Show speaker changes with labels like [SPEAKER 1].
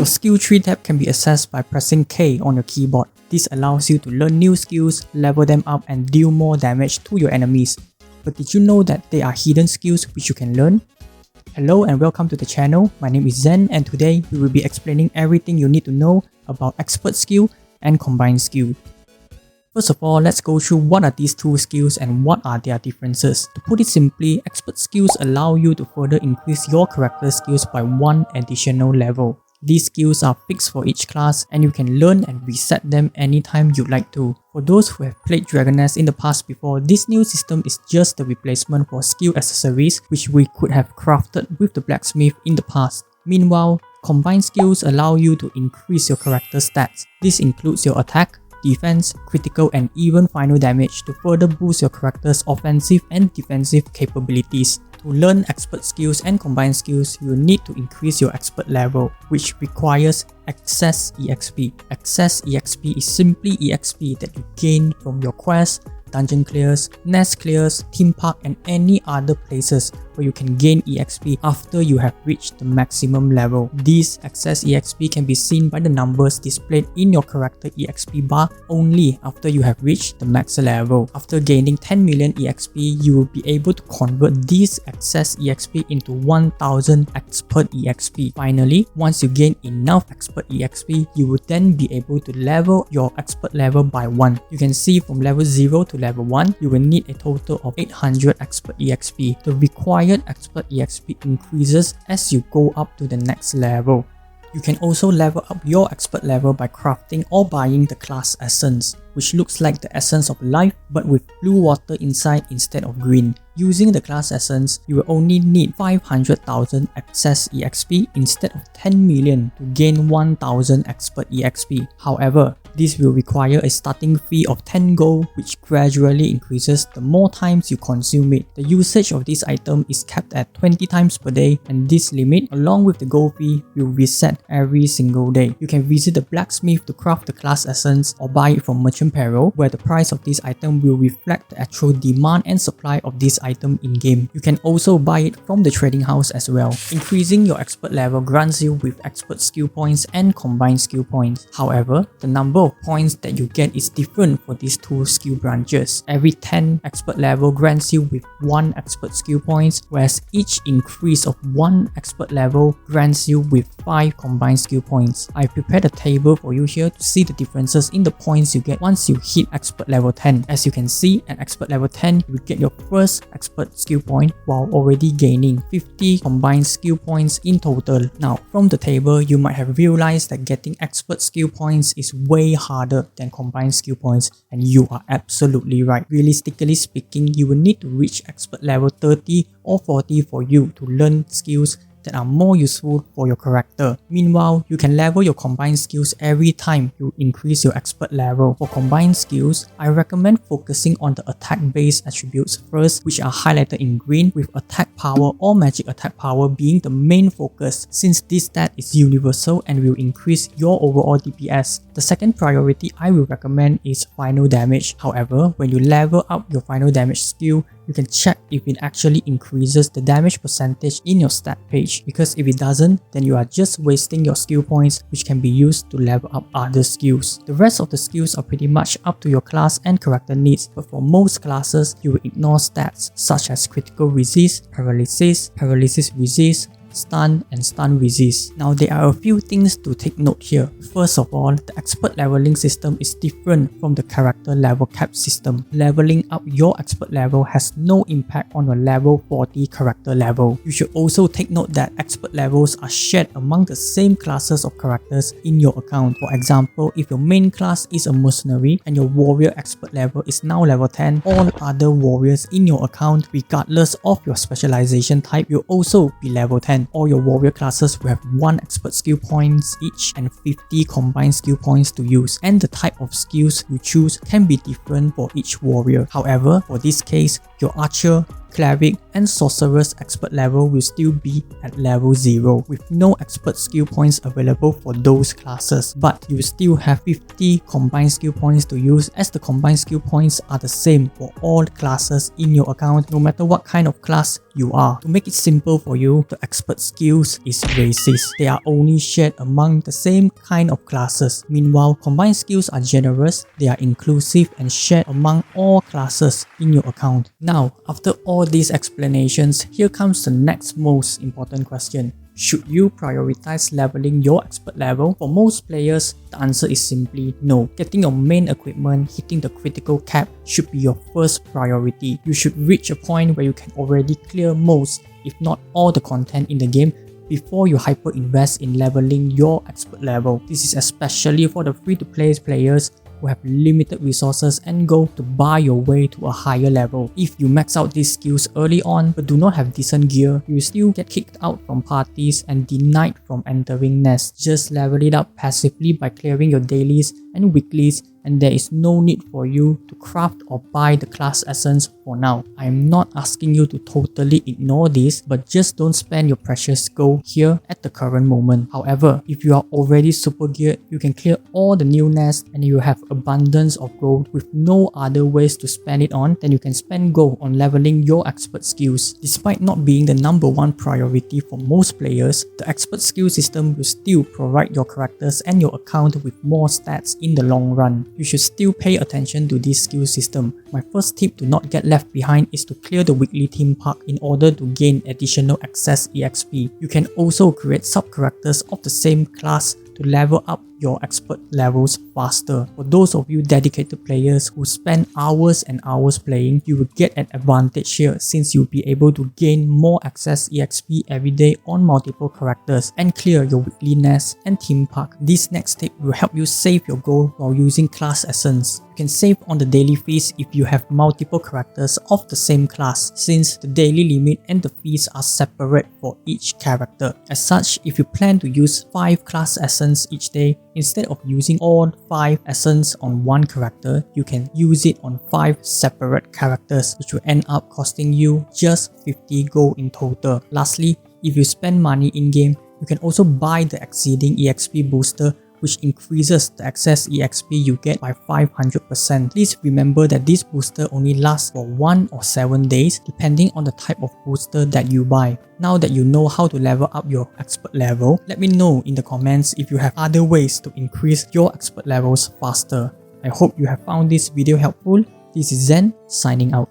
[SPEAKER 1] Your skill tree tab can be accessed by pressing K on your keyboard. This allows you to learn new skills, level them up and deal more damage to your enemies. But did you know that there are hidden skills which you can learn? Hello and welcome to the channel. My name is Zen and today we will be explaining everything you need to know about expert skill and combined skill. First of all, let's go through what are these two skills and what are their differences. To put it simply, expert skills allow you to further increase your character skills by one additional level. These skills are fixed for each class and you can learn and reset them anytime you'd like to. For those who have played Dragon Nest in the past before, this new system is just the replacement for skill accessories which we could have crafted with the blacksmith in the past. Meanwhile, combined skills allow you to increase your character stats. This includes your attack, defense, critical and even final damage to further boost your character's offensive and defensive capabilities. To learn expert skills and combined skills, you will need to increase your expert level, which requires Access EXP. Access EXP is simply EXP that you gain from your quests, dungeon clears, nest clears, theme park and any other places where you can gain EXP after you have reached the maximum level. These Access EXP can be seen by the numbers displayed in your character EXP bar only after you have reached the max level. After gaining 10 million EXP, you will be able to convert these Access EXP into 1000 Expert EXP. Finally, once you gain enough Expert EXP, you will then be able to level your Expert level by 1. You can see from level 0 to level 1, you will need a total of 800 Expert EXP. The required Expert EXP increases as you go up to the next level. You can also level up your expert level by crafting or buying the class essence, which looks like the essence of life but with blue water inside instead of green. Using the class essence, you will only need 500,000 Access EXP instead of 10 million to gain 1000 Expert EXP. However, this will require a starting fee of 10 gold which gradually increases the more times you consume it. The usage of this item is capped at 20 times per day and this limit along with the gold fee will reset every single day. You can visit the blacksmith to craft the class essence or buy it from Merchant Peril where the price of this item will reflect the actual demand and supply of this item in-game. You can also buy it from the trading house as well. Increasing your expert level grants you with expert skill points and combined skill points. However, the number of points that you get is different for these two skill branches. Every 10 expert level grants you with 1 expert skill points, whereas each increase of 1 expert level grants you with 5 combined skill points. I prepared a table for you here to see the differences in the points you get once you hit expert level 10. As you can see, at expert level 10, you will get your first expert skill point while already gaining 50 combined skill points in total. Now, from the table, you might have realized that getting expert skill points is way harder than combined skill points, and you are absolutely right. Realistically speaking, you will need to reach expert level 30 or 40 for you to learn skills that are more useful for your character. Meanwhile, you can level your combined skills every time you increase your expert level. For combined skills, I recommend focusing on the attack-based attributes first, which are highlighted in green with attack power or magic attack power being the main focus since this stat is universal and will increase your overall DPS. The second priority I will recommend is final damage. However, when you level up your final damage skill, you can check if it actually increases the damage percentage in your stat page, because if it doesn't, then you are just wasting your skill points which can be used to level up other skills. The rest of the skills are pretty much up to your class and character needs, but for most classes, you will ignore stats such as critical resist, paralysis resist, stun and stun resist. Now there are a few things to take note here. First of all, the expert leveling system is different from the character level cap system. Leveling up your expert level has no impact on your level 40 character level. You should also take note that expert levels are shared among the same classes of characters in your account. For example, if your main class is a mercenary and your warrior expert level is now level 10, all other warriors in your account, regardless of your specialization type, will also be level 10. All your warrior classes will have 1 expert skill points each and 50 combined skill points to use, and the type of skills you choose can be different for each warrior. However, for this case, your archer, cleric, and sorcerer's expert level will still be at level 0 with no expert skill points available for those classes, but you will still have 50 combined skill points to use, as the combined skill points are the same for all classes in your account no matter what kind of class you are. To make it simple for you, the expert skills is racist. They are only shared among the same kind of classes. Meanwhile, combined skills are generous, they are inclusive and shared among all classes in your account. Now, after all these explanations, here comes the next most important question. Should you prioritize leveling your expert level? For most players, the answer is simply no. Getting your main equipment, hitting the critical cap should be your first priority. You should reach a point where you can already clear most, if not all, the content in the game before you hyper invest in leveling your expert level. This is especially for the free-to-play players who have limited resources and goal to buy your way to a higher level. If you max out these skills early on but do not have decent gear, you will still get kicked out from parties and denied from entering nests. Just level it up passively by clearing your dailies and weeklies, and there is no need for you to craft or buy the class essence for now. I am not asking you to totally ignore this, but just don't spend your precious gold here at the current moment. However, if you are already super geared, you can clear all the new nests and you have abundance of gold with no other ways to spend it on, then you can spend gold on leveling your expert skills. Despite not being the #1 priority for most players, the expert skill system will still provide your characters and your account with more stats in the long run. You should still pay attention to this skill system. My first tip to not get left behind is to clear the weekly theme park in order to gain additional access EXP. You can also create sub-characters of the same class to level up your expert levels faster. For those of you dedicated players who spend hours and hours playing, you will get an advantage here since you'll be able to gain more access EXP every day on multiple characters and clear your weekly nests and theme park. This next tip will help you save your gold while using class essence. You can save on the daily fees if you have multiple characters of the same class, since the daily limit and the fees are separate for each character. As such, if you plan to use 5 class essence each day, instead of using all 5 essence on one character, you can use it on 5 separate characters, which will end up costing you just 50 gold in total. Lastly, if you spend money in-game, you can also buy the exceeding EXP booster, which increases the access EXP you get by 500%. Please remember that this booster only lasts for 1 or 7 days depending on the type of booster that you buy. Now that you know how to level up your expert level, let me know in the comments if you have other ways to increase your expert levels faster. I hope you have found this video helpful. This is Zen signing out.